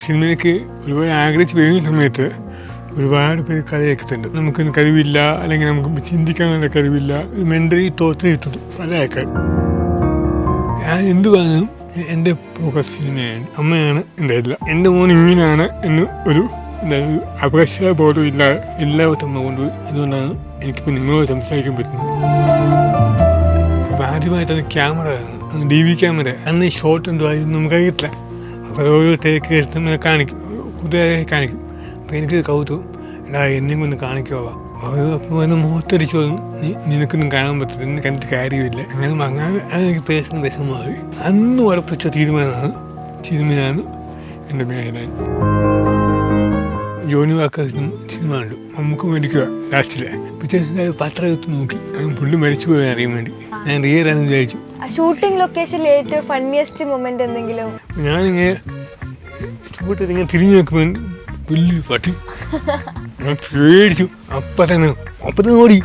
സിനിമയ്ക്ക് ഒരുപാട് ആഗ്രഹിച്ച് വരുന്ന സമയത്ത് ഒരുപാട് പേര് കഥ കേൾക്കുന്നുണ്ട്. നമുക്കൊന്നും കഴിവില്ല, അല്ലെങ്കിൽ നമുക്ക് ചിന്തിക്കാനുള്ള കഴിവില്ല, മെൻ്റലി തോറ്റിട്ടുണ്ട് പല ആൾക്കാർ. ഞാൻ എന്ത് പറഞ്ഞും എൻ്റെ ഫോക്കസ് സിനിമയാണ്, അമ്മയാണ് എൻ്റെ എല്ലാം. എൻ്റെ മോൻ ഇങ്ങനെയാണ് എന്ന് ഒരു അവകാശ ബോധം ഇല്ലാതെ എല്ലാവരും അമ്മ കൊണ്ടുപോയി. അതുകൊണ്ടാണ് എനിക്കിപ്പോൾ നിങ്ങളോട് സംസാരിക്കാൻ പറ്റുന്നത്. അപ്പോൾ ആദ്യമായിട്ടാണ് ക്യാമറ, DV ക്യാമറ. അന്ന് ഈ ഷോട്ട് എന്തോ ആയിരുന്നു നമുക്കറിയത്തില്ല. അപ്പോൾ ഓരോ ടേക്ക് എടുത്ത് നമ്മളെ കാണിക്കും, കുതിരയെ കാണിക്കും. അപ്പോൾ എനിക്ക് കൗതുകം, എടാ എന്നെയും ഒന്ന് കാണിക്കുവാ. അപ്പോൾ അതിന് മുഖത്തടിച്ചു വന്നു, നിനക്കൊന്നും കാണാൻ പറ്റില്ല, എന്നെ കണ്ടിട്ട് കാര്യമില്ല. അങ്ങനെ അങ്ങനെ അതെനിക്ക് പേഴ്സണൽ വിഷമമായി. അന്ന് ഉറപ്പിച്ച തീരുമാനമാണ് സിനിമയാണ് എൻ്റെ മേഖല. ജോണി വാക്കറിനും സിനിമ ഉണ്ട്, നമുക്ക് മരിക്കുക ലാസ്റ്റിലെ. പിറ്റേ പത്രം എടുത്ത് നോക്കി, പുള്ളി മരിച്ചു പോയി അറിയാൻ വേണ്ടി. ഞാൻ റിയലാണെന്ന് വിചാരിച്ചു. ഷൂട്ടിംഗ് ലൊക്കേഷനിൽ ഏറ്റവും ഫണ്ണിയസ്റ്റ് മൊമെന്റ് എന്തെങ്കിലും? ഞാനിങ്ങനെ ഷൂട്ടിങ്ങനെ തിരിഞ്ഞു നോക്കുമ്പോൾ വലിയ പട്ടി, ഞാൻ പേടിച്ചു. അപ്പം ഓടി.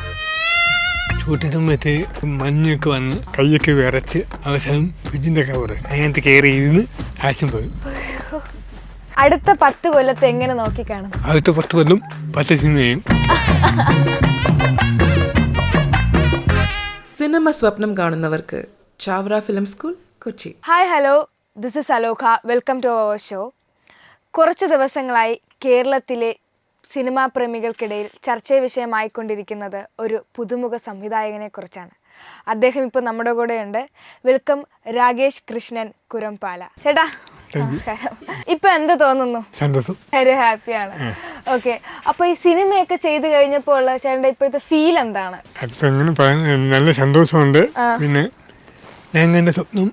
ഷൂട്ടിംഗ് സമയത്ത് മഞ്ഞൊക്കെ വന്ന് കൈയൊക്കെ വിറച്ച് അവസാനം ഫ്രിഡ്ജിൻ്റെ കവറ് അതിനകത്ത് കയറി ഇരുന്ന് ആശം പോയി. അടുത്ത 10 കൊല്ലത്തെ എങ്ങനെ നോക്കിക്കാണും? അടുത്ത 10 കൊല്ലം 10 സിനിമയും. സിനിമ സ്വപ്നം കാണുന്നവർക്ക് Chavara film school, Kochi. Hi, hello, this is Alokha. Welcome to our show. കുറച്ച് ദിവസങ്ങളായി കേരളത്തിലെ സിനിമാ പ്രേമികൾക്കിടയിൽ ചർച്ചാ വിഷയമായിക്കൊണ്ടിരിക്കുന്നത് ഒരു പുതുമുഖ സംവിധായകനെ കുറിച്ചാണ്. അദ്ദേഹം ഇപ്പോൾ നമ്മുടെ കൂടെ ഉണ്ട്. വെൽക്കം രാകേഷ് കൃഷ്ണൻ കുരംപാല. ചേട്ടാ, ഇപ്പൊ എന്ത് തോന്നുന്നു? വളരെ ഹാപ്പിയാണ്. ഓക്കെ, അപ്പൊ ഈ സിനിമയൊക്കെ ചെയ്ത് കഴിഞ്ഞപ്പോൾ ഉള്ള ചേട്ടൻ്റെ ഇപ്പോഴത്തെ ഫീൽ എന്താണ്? നല്ല സന്തോഷമുണ്ട്. പിന്നെ ഞാൻ എൻ്റെ സ്വപ്നം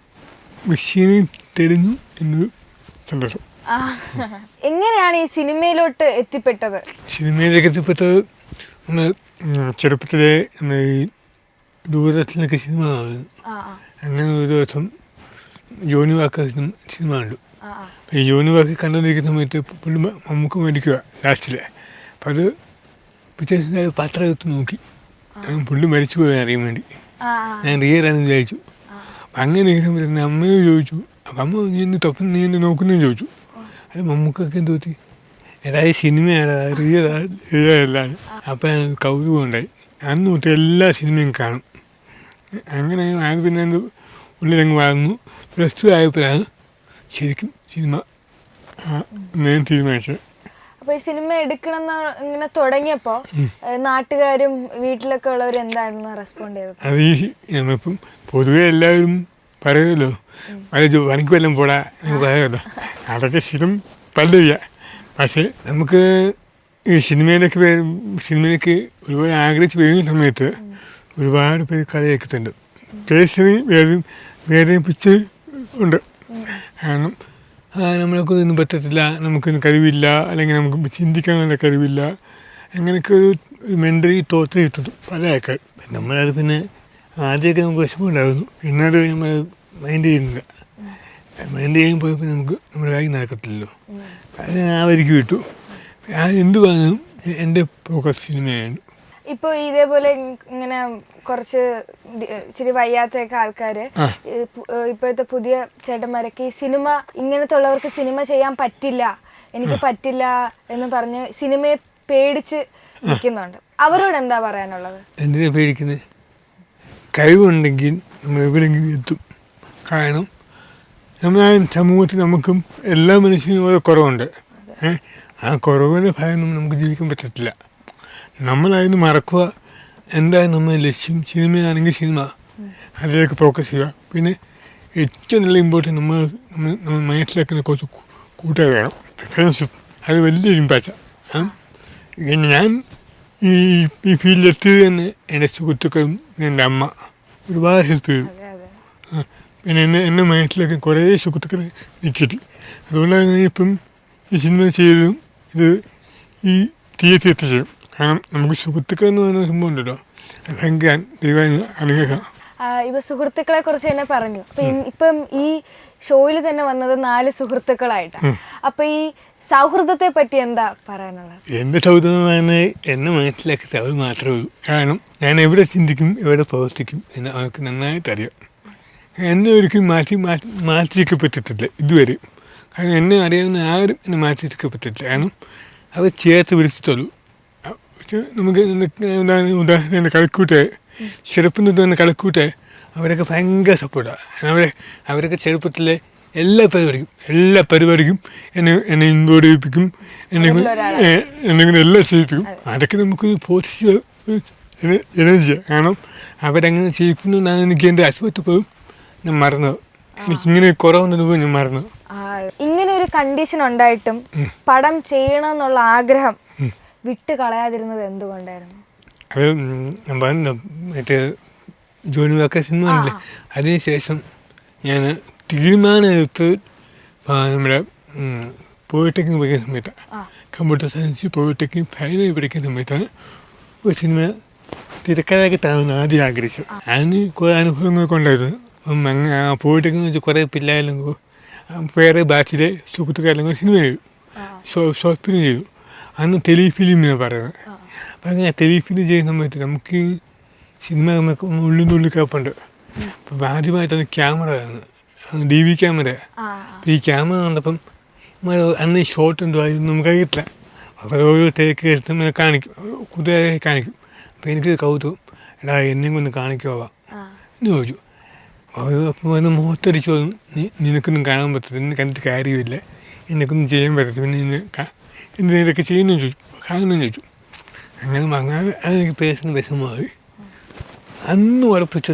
വിഷയനെ തെളിഞ്ഞു എന്നൊരു സന്തോഷം. എങ്ങനെയാണ് ഈ സിനിമയിലോട്ട് എത്തിപ്പെട്ടത്? സിനിമയിലേക്ക് എത്തിപ്പെട്ടത് നമ്മൾ ചെറുപ്പത്തിലെ നമ്മൾ ഈ ദൂരദർശനൊക്കെ സിനിമ കാണുന്നു. അങ്ങനെ ഒരു ദിവസം ജോണി വാക്കറിനും സിനിമ കണ്ടു. ഈ ജോണി വാക്കർ കണ്ടുകൊണ്ടിരിക്കുന്ന സമയത്ത് പുള്ളി നമുക്ക് മരിക്കുക ലാസ്റ്റിലെ. അപ്പം അത് പിറ്റേ പത്രം എടുത്ത് നോക്കി, പുള്ളി മരിച്ചു പോയി അറിയാൻ വേണ്ടി. ഞാൻ റിയലാണെന്ന് വിചാരിച്ചു. അപ്പം അങ്ങനെ ഇരിക്കുമ്പോൾ തന്നെ അമ്മയോ ചോദിച്ചു. അപ്പം അമ്മ നീ എന്നെ നോക്കുന്നതെന്ന് ചോദിച്ചു. അത് മമ്മൂക്കൊക്കെ എന്ത് പറ്റി? ഏതായാലും സിനിമയാണ്, റിയലാണ്. അപ്പം കൗതുകം ഉണ്ടായി. അന്ന് തൊട്ട് എല്ലാ സിനിമയും കാണും. അങ്ങനെ അത് പിന്നെ എന്ത് ഉള്ളിലങ്ങ് വളർന്നു. +2 ആയപ്പോഴാണ് ശരിക്കും സിനിമ ഞാൻ തീരുമാനിച്ചത്. അപ്പോൾ ഈ സിനിമ എടുക്കണം ഇങ്ങനെ തുടങ്ങിയപ്പോൾ നാട്ടുകാരും വീട്ടിലൊക്കെ ഉള്ളവർ എന്തായിരുന്നു റെസ്പോണ്ട് ചെയ്തത്? അത് നമ്മളിപ്പം പൊതുവെ എല്ലാവരും പറയുമല്ലോ, പണിക്ക് വല്ലതും പോടാ നമുക്ക് പറയാമല്ലോ, അതൊക്കെ സ്ഥിരം പല്ലില്ല. പക്ഷേ നമുക്ക് ഈ സിനിമയിലേക്ക് ഒരുപാട് ആഗ്രഹിച്ച് വരുന്ന സമയത്ത് ഒരുപാട് പേര് കഥ കേൾക്കുന്നുണ്ട്. പേഴ്സണലി വേദനിപ്പിച്ച് ഉണ്ട്. കാരണം നമ്മളൊക്കെ ഒന്നും പറ്റത്തില്ല, നമുക്കൊന്നും കഴിവില്ല, അല്ലെങ്കിൽ നമുക്ക് ചിന്തിക്കാനുള്ള കഴിവില്ല, അങ്ങനെയൊക്കെ ഒരു മെൻ്റലി തോറ്റിട്ടുണ്ട് പല ആൾക്കാർ. നമ്മളത് പിന്നെ ആദ്യമൊക്കെ നമുക്ക് വിഷമമുണ്ടാകുന്നു, പിന്നത് നമ്മൾ മൈൻഡ് ചെയ്യുന്നില്ല. മൈൻഡ് ചെയ്യാൻ പോയപ്പോൾ നമുക്ക് നമ്മുടെ കാര്യം നടക്കത്തില്ലല്ലോ. അത് ആ വരിക്ക് വിട്ടു. ഞാൻ എന്ത് പറഞ്ഞും എൻ്റെ ഫോക്കസ് സിനിമയാണ്. ഇപ്പോൾ ഇതേപോലെ ഇങ്ങനെ കുറച്ച് ഇച്ചിരി വയ്യാത്തൊക്കെ ആൾക്കാർ, ഇപ്പോഴത്തെ പുതിയ ചേട്ടന്മാരൊക്കെ ഈ സിനിമ ഇങ്ങനത്തെ ഉള്ളവർക്ക് സിനിമ ചെയ്യാൻ പറ്റില്ല, എനിക്ക് പറ്റില്ല എന്ന് പറഞ്ഞ് സിനിമയെ പേടിച്ച് നിൽക്കുന്നുണ്ട്. അവരോട് എന്താ പറയാനുള്ളത്? എന്തിനാ പേടിക്കുന്നത്? കഴിവുണ്ടെങ്കിൽ നമ്മൾ എവിടെയെങ്കിലും എത്തും. കാരണം നമ്മുടെ സമൂഹത്തിൽ നമുക്കും എല്ലാ മനുഷ്യനും ഓരോ കുറവുണ്ട്. ആ കുറവിൻ്റെ ഭയമൊന്നും നമുക്ക് ജീവിക്കാൻ പറ്റത്തില്ല. നമ്മളതിന് മറക്കുക. എന്തായാലും നമ്മുടെ ലക്ഷ്യം സിനിമയാണെങ്കിൽ സിനിമ, അതിലേക്ക് ഫോക്കസ് ചെയ്യുക. പിന്നെ ഏറ്റവും നല്ല ഇമ്പോർട്ടൻറ്റ് നമ്മൾ മനസ്സിലാക്കുന്ന കുറച്ച് കൂട്ടുകാർ വേണം, ഫ്രണ്ട്ഷിപ്പ്. അത് വലിയൊരു ഇമ്പാക്റ്റാണ്. ഞാൻ ഈ ഫീൽഡിലെത്തിയത് തന്നെ എൻ്റെ സുഹൃത്തുക്കളും എൻ്റെ അമ്മ ഒരുപാട് ഹെൽപ്പ് ചെയ്തു. പിന്നെ എന്നെ മനസ്സിലാക്കാൻ കുറേ സുഹൃത്തുക്കൾ നിൽക്കില്ല. അതുകൊണ്ടാണ് ഇപ്പം ഈ സിനിമ ചെയ്തതും ഇത് ഈ തിയേറ്ററിൽ എത്തിച്ചതും. കാരണം നമുക്ക് സുഹൃത്തുക്കൾ എന്ന് പറയുന്ന സംഭവം ഉണ്ടല്ലോ, ഭയങ്കര ദൈവം അനുഗ്രഹം. ഇപ്പൊ സുഹൃത്തുക്കളെ കുറിച്ച് തന്നെ പറഞ്ഞു. ഇപ്പം ഈ ഷോയിൽ തന്നെ വന്നത് 4 സുഹൃത്തുക്കളായിട്ടാണ്. അപ്പൊ ഈ സൗഹൃദത്തെ പറ്റി എന്താ പറയാനുള്ളത്? എൻ്റെ സൗഹൃദം എന്നെ മനസ്സിലാക്കിയത് അവർ മാത്രമേ ഉള്ളൂ. കാരണം ഞാൻ എവിടെ ചിന്തിക്കും, എവിടെ പ്രവർത്തിക്കും എന്ന് അവർക്ക് നന്നായിട്ട് അറിയാം. എന്നെ ഒരിക്കലും മാറ്റിവെക്കപ്പെട്ടിട്ടില്ല ഇതുവരെ. കാരണം എന്നെ അറിയാവുന്ന ആരും എന്നെ മാറ്റിയെടുക്കാൻ പറ്റില്ല. കാരണം അവർ ചേർത്ത് വിളിച്ചിട്ടുള്ളൂ. നമുക്ക് ഉദാഹരണത്തിന് കളിക്കൂട്ടെ ചെറുപ്പം തൊട്ട് തന്നെ കളിക്കൂട്ടെ അവരൊക്കെ ഭയങ്കര സപ്പോർട്ടാണ്. അവരൊക്കെ ചെറുപ്പത്തിലെ എല്ലാ പരിപാടിക്കും എന്നെ ഇൻവോൾവ് ചെയ്യിപ്പിക്കും, എന്നെങ്കിലും എല്ലാം ചെയ്യിപ്പിക്കും. അതൊക്കെ നമുക്ക് പോസിറ്റീവ് എനർജിയാണ്. കാരണം അവരങ്ങനെ ചെയ്യിക്കുന്നതുകൊണ്ടാണ് എനിക്ക് എൻ്റെ അസുഖത്ത് പോലും ഞാൻ മറന്നത്. എനിക്കിങ്ങനെ കുറവുണ്ടെന്ന് പോലും ഞാൻ മറന്നത്. ഇങ്ങനെ ഒരു കണ്ടീഷൻ ഉണ്ടായിട്ടും പടം ചെയ്യണമെന്നുള്ള ആഗ്രഹം വിട്ട് കളയാതിരുന്നത് എന്തുകൊണ്ടായിരുന്നു? അത് ഞാൻ പറഞ്ഞ മറ്റേ ജോലി വാക്ക സിനിമ ആണല്ലേ, അതിനുശേഷം ഞാൻ തീരുമാനമെടുത്ത് നമ്മുടെ പോളിടെക്നിക് പഠിക്കുന്ന സമയത്താണ്, കമ്പ്യൂട്ടർ സയൻസ് പോളിടെക്നിക് ഫൈനൽ പഠിക്കുന്ന സമയത്താണ് ഒരു സിനിമ തിരക്കഥാകത്താണെന്ന് ആദ്യം ആഗ്രഹിച്ചത്. അതിന് കുറേ അനുഭവങ്ങളൊക്കെ ഉണ്ടായിരുന്നു. അപ്പം അങ്ങനെ പോളിടെക്നിക് വെച്ച് കുറേ പിള്ളേരെല്ലാം വേറെ ബാച്ചിലെ സുഹൃത്തുക്കളെല്ലാം സിനിമ ചെയ്തു, ഷോർട്ട് ഫിലിം ചെയ്തു. അന്ന് ടെലിഫിലിമിനാണ് പറയുന്നത്. അപ്പം അങ്ങനെ ടെലിഫിലിം ചെയ്യുന്ന സമയത്ത് നമുക്ക് സിനിമ നമുക്ക് ഉള്ളിൽ കുഴപ്പമുണ്ട്. അപ്പം ആദ്യമായിട്ടാണ് ക്യാമറ കാണുന്നത്, DV ക്യാമറ. അപ്പം ഈ ക്യാമറ കണ്ടപ്പം അന്ന് ഈ ഷോട്ട് എന്തോ ആയിരുന്നു നമുക്കറിയത്തില്ല. അപ്പോൾ ഓരോ ടേക്ക് എടുത്ത് കാണിക്കും, കുതിരയെ കാണിക്കും. അപ്പോൾ എനിക്ക് കൗതുകം, എടാ എന്നെയും കൊണ്ട് കാണിക്കുവാ എന്ന് ചോദിച്ചു. അപ്പം അത് മുഖത്തടിച്ചു വന്നു, നിനക്കൊന്നും കാണാൻ പറ്റില്ല, എന്നെ കണ്ടിട്ട് കാര്യമില്ല, എന്നെക്കൊന്നും ചെയ്യാൻ പറ്റത്തില്ല, പിന്നെ എന്തിനാ ഇതൊക്കെ ചെയ്യുന്നു ചോദിച്ചു, കാണുന്നു ചോദിച്ചു. അങ്ങനെ വാങ്ങാതെ അതെനിക്ക് പേഴ്സണൽ വിഷമമായി. അന്ന് ഉറപ്പിച്ച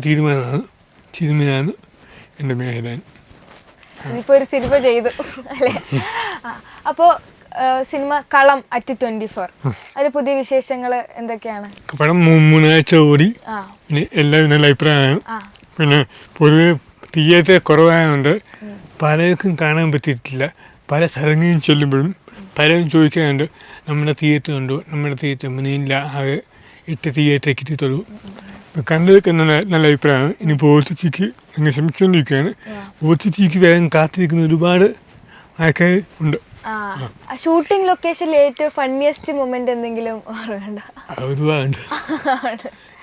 സിനിമയാണ് എൻ്റെ മേഖല. ഇനിയിപ്പോൾ ഒരു സിനിമ ചെയ്തു അല്ലേ? അപ്പോൾ സിനിമ കളം at 24, അതിൽ പുതിയ വിശേഷങ്ങൾ എന്തൊക്കെയാണ്? പടം 3 ആഴ്ച ഓടി, പിന്നെ എല്ലാവരും നല്ല അഭിപ്രായമാണ്. പിന്നെ പൊതുവെ തിയേറ്റർ കുറവായതുകൊണ്ട് പലർക്കും കാണാൻ പറ്റിയിട്ടില്ല. പല സ്ഥലങ്ങളിൽ ചെല്ലുമ്പോഴും പലരും ചോദിക്കാറുണ്ട്, നമ്മുടെ തിയേറ്റർ ഉണ്ടോ, നമ്മുടെ തിയേറ്റർ മുന്നില്ല, ആകെ 8 തിയേറ്റർ കിട്ടിയിട്ടുള്ളൂ. കണ്ടതൊക്കെ നല്ല അഭിപ്രായമാണ്. ഇനിയിപ്പോൾ OTTക്ക് ഞങ്ങൾ ശ്രമിച്ചുകൊണ്ടിരിക്കുകയാണ്. OTTക്ക് വേഗം കാത്തിരിക്കുന്ന ഒരുപാട് ആൾക്കാർ ഉണ്ട്. ഷൂട്ടിംഗ് ലൊക്കേഷനിൽ ഏറ്റവും ഫണ്ണിയസ്റ്റ് മൊമെന്റ് എന്തെങ്കിലും ഓർമ്മയുണ്ടോ? ഒരുപാടുണ്ട്.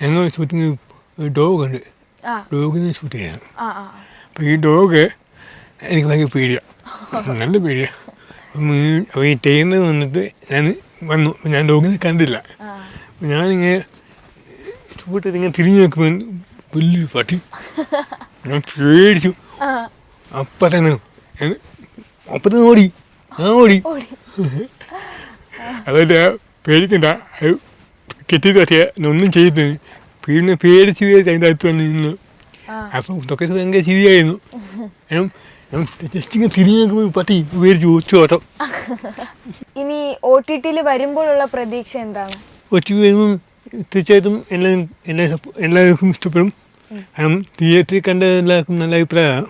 ഞങ്ങൾ ഷൂട്ടിങ് ഡോഗ് ഉണ്ട്, ഡോഗിനെ ഷൂട്ട് ചെയ്യണം. അപ്പോൾ ഈ ഡോഗ് എനിക്ക് ഭയങ്കര പേടിയാണ്, നല്ല പേടിയാണ്. അപ്പോൾ ഈ ട്രെയിനിൽ വന്നിട്ട് ഞാൻ വന്നു, ഞാൻ ഡോഗിനെ കണ്ടില്ല. അപ്പോൾ ഞാനിങ്ങനെ ഷൂട്ടിട്ട് ഇങ്ങനെ തിരിഞ്ഞു നോക്കുമ്പോൾ വലിയൊരു പട്ടി, ഞാൻ പേടിച്ചു. അപ്പം തന്നെ ഓടി അതല്ല പേടിക്കണ്ട, അത് കെട്ടി തട്ടിയ ഒന്നും ചെയ്തു, പിന്നെ പേടിച്ച് അതിൻ്റെ അടുത്ത് വന്ന് നിന്ന്. അപ്പം ഇതൊക്കെ ഭയങ്കര ശരിയായിരുന്നു. ജസ്റ്റ് ഇങ്ങനെ തിരിഞ്ഞു നോക്കുമ്പോൾ പട്ടി പേടിച്ചു ഓട്ടം. ഇനി OTTയിൽ വരുമ്പോഴുള്ള പ്രതീക്ഷ എന്താണ്? OTT വരുമ്പം തീർച്ചയായിട്ടും എല്ലാവർക്കും ഇഷ്ടപ്പെടും. കാരണം തിയേറ്ററിൽ കണ്ട എല്ലാവർക്കും നല്ല അഭിപ്രായമാണ്.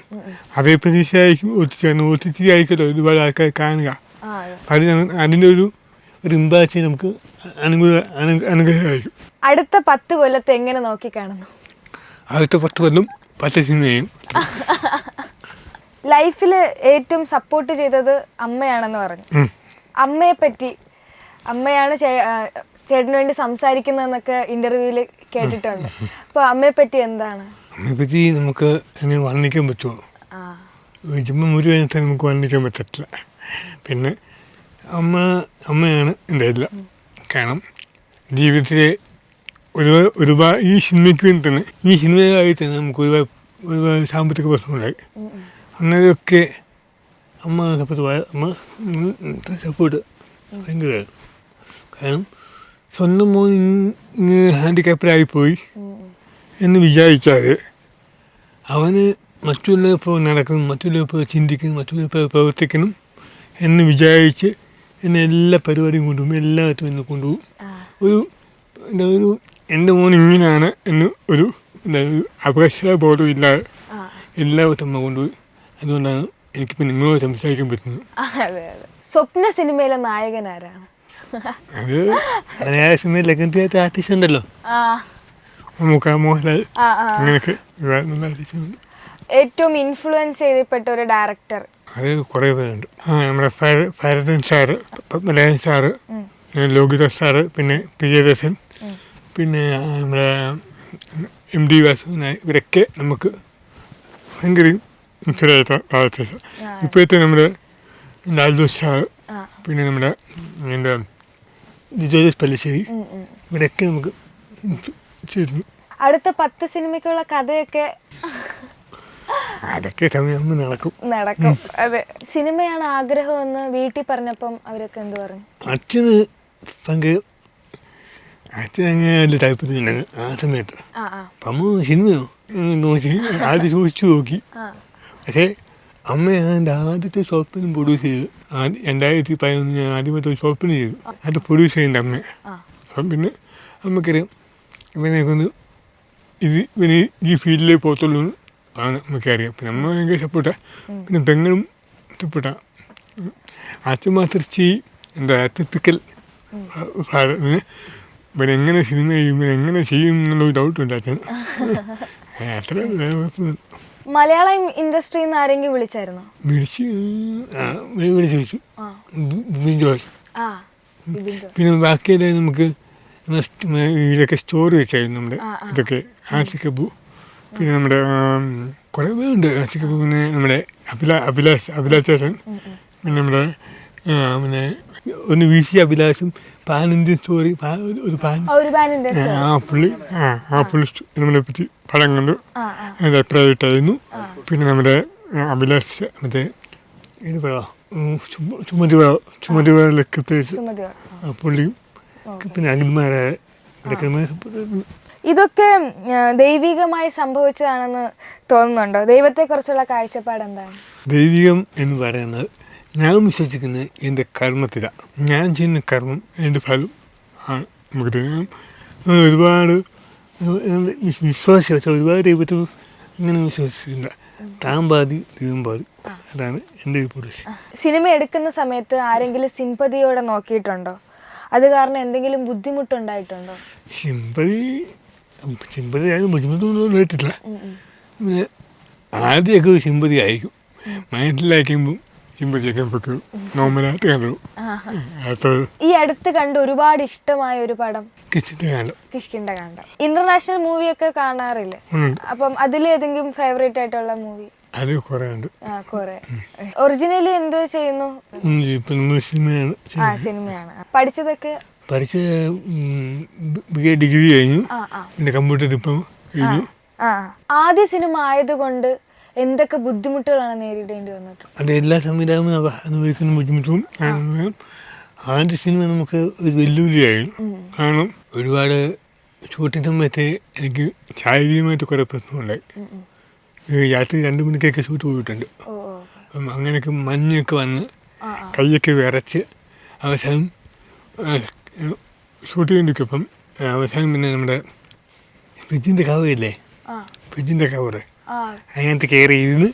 അതേ പ്രതീക്ഷയായിരിക്കും OTT ആയിരിക്കല്ലോ ഒരുപാട് ആൾക്കാർ കാണുക. അതിൻ്റെ ഒരു ഇമ്പാക്റ്റ് നമുക്ക് അനുഗ്രഹമായിരിക്കും. അടുത്ത 10 കൊല്ലത്തെ എങ്ങനെ നോക്കി കാണുന്നു? അടുത്ത 10 കൊല്ലം 10 സിനിമയും. ലൈഫിൽ ഏറ്റവും സപ്പോർട്ട് ചെയ്തത് അമ്മയാണെന്ന് പറഞ്ഞു. അമ്മയെ പറ്റി, അമ്മയാണ് ചേട്ടന് വേണ്ടി സംസാരിക്കുന്നതെന്നൊക്കെ ഇന്റർവ്യൂവിൽ കേട്ടിട്ടുണ്ട്. അപ്പോൾ അമ്മയെ പറ്റി എന്താണ്? അമ്മയെ പറ്റി നമുക്ക് എങ്ങനെ വർണ്ണിക്കാൻ പറ്റുമോ? ചുമ്മാ മുഴുവൻ നമുക്ക് വർണ്ണിക്കാൻ പറ്റത്തില്ല. പിന്നെ അമ്മയാണ് എൻ്റെ എല്ലാം. കാരണം ജീവിതത്തിലെ ഒരുപാട് ഈ സിനിമയ്ക്ക് വേണ്ടി തന്നെ, ഈ സിനിമയായി തന്നെ നമുക്ക് ഒരുപാട് സാമ്പത്തിക പ്രശ്നമുണ്ടായി. അന്നേരമൊക്കെ അമ്മ സപ്പോർട്ട് ഭയങ്കരമായിരുന്നു. കാരണം സ്വന്തം മോൻ ഇങ്ങനെ ഹാൻഡിക്യാപ്ഡായിപ്പോയി എന്ന് വിചാരിച്ചാൽ അവന് മറ്റുള്ളപ്പോൾ നടക്കണം, മറ്റുള്ളപ്പോൾ ചിന്തിക്കണം, മറ്റുള്ളപ്പോൾ പ്രവർത്തിക്കണം എന്ന് വിചാരിച്ച് എന്നെ എല്ലാ പരിപാടിയും കൊണ്ടുപോകും, എല്ലാത്തും എന്നെ കൊണ്ടുപോകും. ഒരു എൻ്റെ മോൻ ഇങ്ങനെയാണ് എന്ന് ഒരു അവകാശബോധം ഇല്ലാതെ എല്ലാവരും അമ്മ കൊണ്ടുപോയി. അതുകൊണ്ടാണ് എനിക്കിപ്പോൾ നിങ്ങളോട് സംസാരിക്കാൻ പറ്റുന്നത്. സ്വപ്ന സിനിമയിലെ നായകൻ ആരാണ്? അത് മലയാള സിനിമയിൽ ലെഗൻഡറി ആർട്ടിസ്റ്റ് ഉണ്ടല്ലോ, മോഹൻലാൽ, അങ്ങനെയൊക്കെ നല്ല ആർട്ടിസ്റ്റ്. ഏറ്റവും ഇൻഫ്ലുവൻസ് ചെയ്യപ്പെട്ട ഒരു ഡയറക്ടർ? അത് കുറേ പേരുണ്ട്. നമ്മുടെ Bharathan sir, Padmanabhan sir, Lohithadas sir, പിന്നെ പ്രിയദർശൻ, പിന്നെ നമ്മുടെ MD വാസുദേവൻ, ഇവരൊക്കെ നമുക്ക് ഭയങ്കര ഇൻസ്പയർ ആയിട്ട് ആർട്ടിസ്റ്റ്. ഇപ്പോഴത്തെ നമ്മുടെ ലാൽദോസ് സാർ, ആ. പിന്നെ നമ്മുടെ എന്താ ലിജോസ് പല്ലിശ്ശേരി, ഇവരൊക്കെ നമുക്ക് ചേരുന്നു. അടുത്ത 10 സിനിമയ്ക്കുള്ള കഥയൊക്കെ അതൊക്കെ സമയം നടക്കും. അതെ, സിനിമയാണ് ആഗ്രഹമെന്ന് വീട്ടിൽ പറഞ്ഞപ്പം അവരൊക്കെ എന്ത് പറഞ്ഞു? അച്ഛന് അച്ഛൻ അങ്ങനെ വലിയ താല്പര്യമുണ്ടായിരുന്നു ആ സമയത്ത്. അപ്പം അമ്മ സിനിമയോ നോക്കി ആദ്യം ചോദിച്ചു നോക്കി. പക്ഷേ അമ്മയാണ് എൻ്റെ ആദ്യത്തെ ഷോർട്ട് ഫിലിം പ്രൊഡ്യൂസ് ചെയ്ത്. 2011 ഞാൻ ആദ്യമായിട്ട് ഒരു ഷോർട്ട് ഫിലിം ചെയ്തു. അത് പ്രൊഡ്യൂസ് ചെയ്യുന്നുണ്ട് അമ്മ. അപ്പം പിന്നെ അമ്മക്കറിയാം ഇവനെ കൊണ്ട് ഇവന് ഈ ഫീൽഡിലേക്ക് പോകത്തുള്ളൂ ആണ് നമുക്കറിയാം. പിന്നെ അമ്മ ഭയങ്കര സപ്പോർട്ടാണ്. പിന്നെ പെങ്ങളും സപ്പോർട്ടാണ്. അച്ഛൻ മാത്രം എന്താ ടിപ്പിക്കൽ ഇവനെങ്ങനെ സിനിമ ചെയ്യും, ഇവനെങ്ങനെ ചെയ്യും എന്നുള്ളൊരു ഡൗട്ടുണ്ട് അച്ഛൻ. അത്ര മലയാളം ഇൻഡസ്ട്രിയിൽ നിന്ന് ആരെങ്കിലും വിളിച്ചായിരുന്നോ? ചോദിച്ചു ജോസ്. പിന്നെ ബാക്കിയെല്ലാം നമുക്ക് ഇതൊക്കെ സ്റ്റോറി വെച്ചായിരുന്നു നമ്മുടെ ഇതൊക്കെ ആസിക്കബു, പിന്നെ നമ്മുടെ കുറേ പേരുണ്ട്. ആസിക്കബു, പിന്നെ നമ്മുടെ അഭിലാഷ് ചേട്ടൻ, പിന്നെ നമ്മുടെ പിന്നെ ഒന്ന് VC അഭിലാഷും പാൻ ഇന്ത്യൻ സ്റ്റോറി ഒരു പുള്ളി നമ്മളെ പറ്റി പടം കണ്ടു, അത് അഭിപ്രായമായിട്ടായിരുന്നു. പിന്നെ നമ്മുടെ അഭിലാഷ് മറ്റേ ഏത് പടമാണ് ചുമതി പുള്ളിയും പിന്നെ അഖിൽമാരായ ഇതൊക്കെ ദൈവികമായി സംഭവിച്ചതാണെന്ന് തോന്നുന്നുണ്ടോ? ദൈവത്തെക്കുറിച്ചുള്ള കാഴ്ചപ്പാട് എന്താണ്? ദൈവികം എന്ന് പറയുന്നത് ഞാൻ വിശ്വസിക്കുന്നത് എൻ്റെ കർമ്മത്തിലാണ്. ഞാൻ ചെയ്യുന്ന കർമ്മം എൻ്റെ ഫലം ആണ് നമുക്ക് തരുന്നത്. ഒരുപാട് വിശ്വാസം ഒരുപാട് ദൈവത്തിൽ ഇങ്ങനെ വിശ്വസിച്ചില്ല. താൻ പാതി ദൈവം പാതി, അതാണ് എൻ്റെ ഉപദേശം. സിനിമ എടുക്കുന്ന സമയത്ത് ആരെങ്കിലും സിമ്പതിയോടെ നോക്കിയിട്ടുണ്ടോ? അത് കാരണം എന്തെങ്കിലും ബുദ്ധിമുട്ടുണ്ടായിട്ടുണ്ടോ? സിമ്പതി ആയാലും ബുദ്ധിമുട്ടൊന്നും കേട്ടിട്ടില്ല. പിന്നെ ആദ്യമൊക്കെ സിമ്പതി ആയിരിക്കും, മനസ്സിലാക്കുമ്പം സിമ്പതിയൊക്കെ നമുക്ക് നോർമലായിട്ട് കണ്ടു. ഈ അടുത്ത് കണ്ട് ഒരുപാട് ഇഷ്ടമായ ഒരു പടം കിഷ്കിന്ധകാണ്ഡം. ഇന്റർനാഷണൽ മൂവിയൊക്കെ കാണാറില്ലേ? അപ്പം അതിലേതെങ്കിലും ഫേവറേറ്റ് ആയിട്ടുള്ള മൂവി? അത് കുറെ ഉണ്ട്. ഒറിജിനലി എന്ത് ചെയ്യുന്നു? സിനിമയാണ്. പഠിച്ചതൊക്കെ ഡിഗ്രി കഴിഞ്ഞു, പിന്നെ കമ്പ്യൂട്ടർ ഇപ്പം കഴിഞ്ഞു. ആദ്യ സിനിമ ആയതുകൊണ്ട് എന്തൊക്കെ ബുദ്ധിമുട്ടുകളാണ് നേരിടേണ്ടി വന്നത്? അത് എല്ലാ സംവിധാനവും അനുഭവിക്കുന്ന ബുദ്ധിമുട്ടും. ആദ്യ സിനിമ നമുക്ക് ഒരു വെല്ലുവിളിയായിരുന്നു. കാരണം ഒരുപാട് ഷൂട്ടിംഗ് സമയത്ത് എനിക്ക് ശാരീരികമായിട്ട് കുറേ പ്രശ്നമുണ്ടായി. രാത്രി 2 മണിക്കൊക്കെ ഷൂട്ട് പോയിട്ടുണ്ട്. അപ്പം അങ്ങനെയൊക്കെ മഞ്ഞൊക്കെ വന്ന് കൈയൊക്കെ വിറച്ച് അവസാനം ഷൂട്ട് ചെയ്തിരിക്കും. അവസാനം പിന്നെ നമ്മുടെ ഫ്രിഡ്ജിൻ്റെ കവറില്ലേ, ഫ്രിഡ്ജിൻ്റെ കവറ് അതിനകത്ത് കയറി ഇരുന്ന്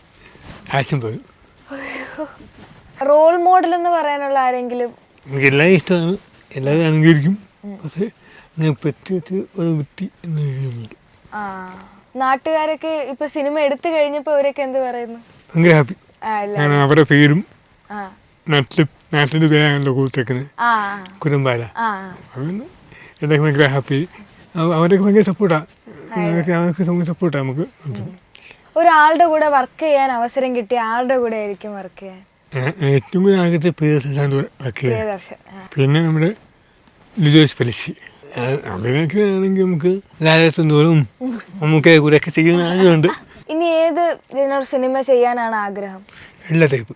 ആക്ഷൻ പോയി. റോൾ മോഡൽ എന്ന് പറയാനുള്ള ആരെങ്കിലും? എനിക്ക് എല്ലാവരും ഇഷ്ടമാണ്, എല്ലാവരും അനുകരിക്കും. പക്ഷേ ഞാൻ പ്രത്യേകിച്ച് ഒരു വ്യക്തി എന്ന് എഴുതുന്നുണ്ട്. നാട്ടുകാരൊക്കെ ഇപ്പൊ സിനിമ എടുത്തു കഴിഞ്ഞപ്പോ അവരൊക്കെ എന്ത് പറയുന്നു? ഭയങ്കര ഹാപ്പി. കാരണം അവരുടെ പേരും നാട്ടിൻ്റെ പേരാണല്ലോ കൊടുത്തേക്കുന്നത്, കുരമ്പാല. അതുകൊണ്ട് എന്നൊക്കെ ഭയങ്കര ഹാപ്പി. അവരൊക്കെ ഭയങ്കര സപ്പോർട്ടാണ്. അവർക്ക് ഭയങ്കര സപ്പോർട്ടാണ് നമുക്ക്. ഒരാളുടെ കൂടെ വർക്ക് ചെയ്യാൻ അവസരം കിട്ടിയ ആരുടെ കൂടെ ആയിരിക്കും വർക്ക് ചെയ്യാൻ? ഏറ്റവും കൂടുതൽ ആദ്യത്തെ പ്രിയദർശൻ വർക്ക് ചെയ്യാൻ. പിന്നെ നമ്മുടെ ലിജോസ് പല്ലിശ്ശേരി, അവരൊക്കെ ആണെങ്കിൽ നമുക്ക് ലാലത്തോടും നമുക്ക് കൂടെ ഒക്കെ ചെയ്യുന്ന ആഗ്രഹമുണ്ട്. ഇനി ഏത് ജനറൽ സിനിമ ചെയ്യാനാണ് ആഗ്രഹം? എല്ലാ ടൈപ്പ്,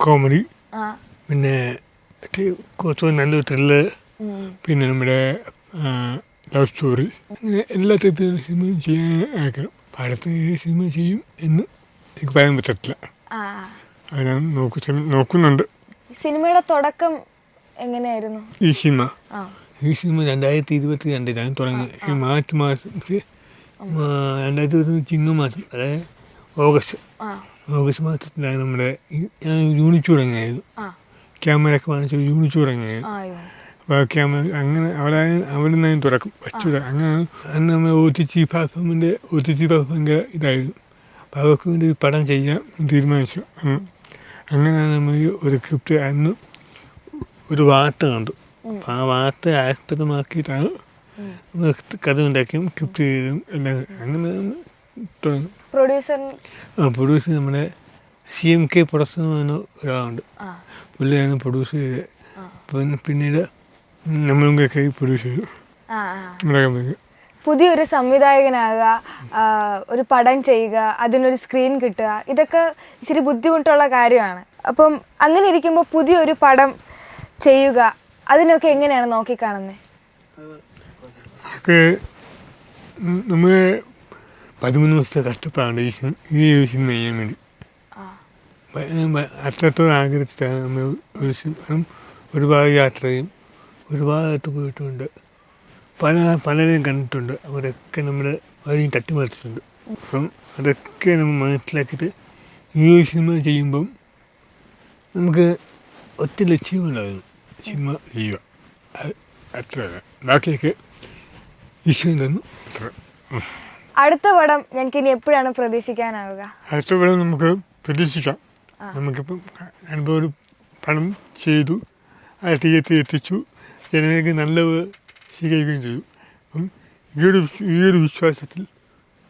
കോമഡി, പിന്നെ കുറച്ച് നല്ലൊരു ത്രില്ലർ, പിന്നെ നമ്മുടെ ലവ് സ്റ്റോറി, എല്ലാ ടൈപ്പിലുള്ള സിനിമയും ചെയ്യാൻ ആഗ്രഹം. അടുത്ത സിനിമ ചെയ്യും എന്ന് എനിക്ക് പറയാൻ പറ്റത്തില്ല. അത് ഞാൻ നോക്കുന്നുണ്ട്. സിനിമയുടെ തുടക്കം എങ്ങനെയായിരുന്നു? ഈ സിനിമ 2022 തുടങ്ങി. ഈ മാർച്ച് മാസം 2020 ചിങ്ങമാസം, അതായത് ഓഗസ്റ്റ് മാസത്തിലാണ് നമ്മുടെ യൂണിറ്റ് തുടങ്ങിയായിരുന്നു. ക്യാമറ ഒക്കെ വാങ്ങിച്ച യൂണിറ്റ് തുടങ്ങിയായിരുന്നു. അപ്പോൾ ക്യാമറ അങ്ങനെ അവിടെ നിന്നായിരുന്നു തുടക്കം ഫസ്റ്റ്. അങ്ങനെ അന്ന് നമ്മൾ OTT പ്ലാറ്റ്ഫോമിൻ്റെ ഭയങ്കര ഇതായിരുന്നു. അപ്പോൾ അവർക്ക് വേണ്ടി ഒരു പടം ചെയ്യാൻ തീരുമാനിച്ചു. അങ്ങനെയാണ് നമ്മൾ ഒരു സ്ക്രിപ്റ്റ് അന്ന് ഒരു വാർത്ത കണ്ടു. അപ്പോൾ ആ വാർത്ത ആസ്പദമാക്കിയിട്ടാണ് കഥ ഉണ്ടാക്കിയും സ്ക്രിപ്റ്റ് ചെയ്തും എല്ലാം. അങ്ങനെ തുടങ്ങി. പ്രൊഡ്യൂസർ നമ്മുടെ CMK പ്രൊഡക്ഷൻ എന്ന് പറഞ്ഞ ഒരാളുണ്ട്. പുള്ളിയാണ് പ്രൊഡ്യൂസ് ചെയ്തത്. പിന്നീട് നമ്മളും കൈ പ്രൊഡ്യൂസ് ചെയ്തു നമ്മുടെ കമ്പനിക്ക്. പുതിയൊരു സംവിധായകനാകുക, ഒരു പടം ചെയ്യുക, അതിനൊരു സ്ക്രീൻ കിട്ടുക, ഇതൊക്കെ ഇച്ചിരി ബുദ്ധിമുട്ടുള്ള കാര്യമാണ്. അപ്പം അങ്ങനെ ഇരിക്കുമ്പോൾ പുതിയൊരു പടം ചെയ്യുക, അതിനൊക്കെ എങ്ങനെയാണ് നോക്കിക്കാണുന്നത്? അതൊക്കെ നമ്മൾ 13 വർഷത്തെ കഷ്ടപ്പാടാണ് ഈ സിനിമ ചെയ്യാൻ വേണ്ടി. അത്രത്തോളം ആഗ്രഹിച്ചിട്ടാണ് നമ്മൾ ഒരുപാട് യാത്രയും ഒരുപാട് പോയിട്ടുണ്ട്. പലരെയും കണ്ടിട്ടുണ്ട്. അവരൊക്കെ അവരെയും തട്ടിമാറ്റിട്ടുണ്ട്. അപ്പം അതൊക്കെ നമ്മൾ മനസ്സിലാക്കിയിട്ട് ഈ സിനിമ ചെയ്യുമ്പം നമുക്ക് ഒറ്റ ലക്ഷ്യമുണ്ടായിരുന്നു, സിനിമ ചെയ്യുക. അത്ര ബാക്കിയൊക്കെ ഈശ്വരൻ തന്നു. അത്ര. അടുത്ത പടം ഞങ്ങൾക്ക് ഇനി എപ്പോഴാണ് പ്രതീക്ഷിക്കാനാവുക? അടുത്ത പടം നമുക്ക് പ്രതീക്ഷിക്കാം. നമുക്കിപ്പം ഞാനിപ്പോൾ ഒരു പടം ചെയ്തു, അത് തിയേറ്ററിൽ എത്തിച്ചു, ജനങ്ങൾക്ക് നല്ല സ്വീകരിക്കുകയും ചെയ്തു. അപ്പം ഈയൊരു വിശ്വാസത്തിൽ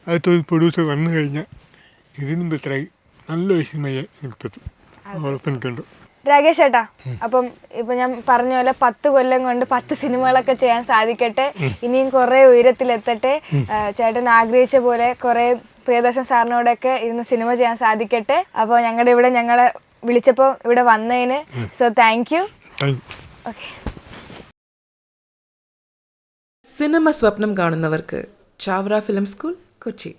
അടുത്തൊരു പ്രൊഡ്യൂസർ വന്നു കഴിഞ്ഞാൽ ഇതിനും ബെറ്ററായി നല്ലൊരു സിനിമയെ എനിക്ക് പറ്റും, ഉറപ്പെനിക്കുണ്ട്. രാകേഷ് ചേട്ടാ, അപ്പം ഇപ്പൊ ഞാൻ പറഞ്ഞ പോലെ 10 കൊല്ലം കൊണ്ട് 10 സിനിമകളൊക്കെ ചെയ്യാൻ സാധിക്കട്ടെ, ഇനിയും കുറെ ഉയരത്തിലെത്തട്ടെ, ചേട്ടൻ ആഗ്രഹിച്ച പോലെ കുറെ പ്രിയദർശൻ സാറിനോടൊക്കെ ഇരുന്ന് സിനിമ ചെയ്യാൻ സാധിക്കട്ടെ. അപ്പോൾ ഞങ്ങളുടെ ഇവിടെ ഞങ്ങളെ വിളിച്ചപ്പോൾ ഇവിടെ വന്നതിന് താങ്ക് യു. ഓക്കെ. സിനിമ സ്വപ്നം കാണുന്നവർക്ക് ചാവറ ഫിലിം സ്കൂൾ, കൊച്ചി.